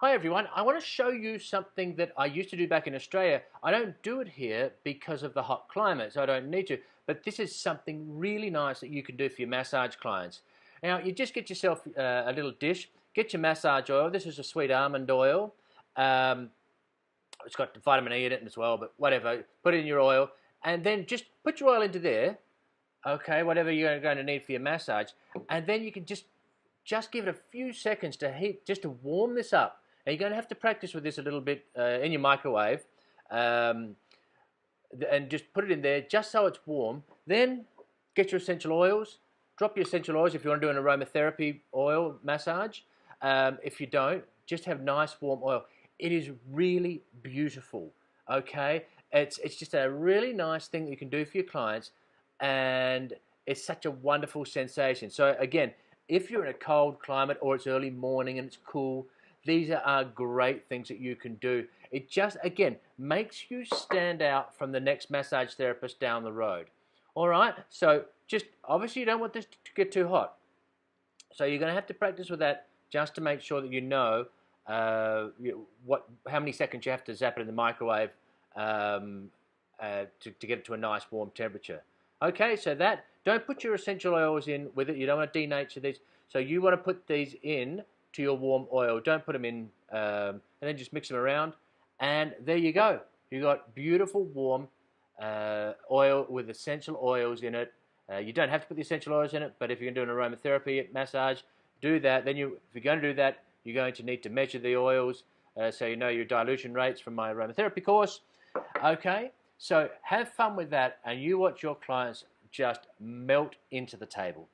Hi everyone, I want to show you something that I used to do back in Australia. I don't do it here because of the hot climate, so I don't need to, but this is something really nice that you can do for your massage clients. Now, you just get yourself a little dish, get your massage oil. This is a sweet almond oil. Um, it's got vitamin E in it as well, but whatever, put it in your oil, and then just put your oil into there, okay, whatever you're going to need for your massage, and then you can just give it a few seconds to heat, just to warm this up. Now you're going to have to practice with this a little bit in your microwave, and just put it in there just so it's warm. Then get your essential oils. Drop your essential oils if you want to do an aromatherapy oil massage. If you don't, just have nice warm oil. It is really beautiful. Okay, it's just a really nice thing that you can do for your clients, and it's such a wonderful sensation. So again, if you're in a cold climate or it's early morning and it's cool, these are great things that you can do. It just, again, makes you stand out from the next massage therapist down the road. All right, so just, obviously you don't want this to get too hot. So you're going to have to practice with that just to make sure that you know how many seconds you have to zap it in the microwave to get it to a nice warm temperature. Okay, so don't put your essential oils in with it. You don't want to denature these. So you want to put these in to your warm oil. Don't put them in, and then just mix them around. And there you go. You got beautiful warm oil with essential oils in it. You don't have to put the essential oils in it, but if you're going to do an aromatherapy massage, do that. Then if you're going to do that, you're going to need to measure the oils so you know your dilution rates from my aromatherapy course. Okay, so have fun with that, and you watch your clients just melt into the table.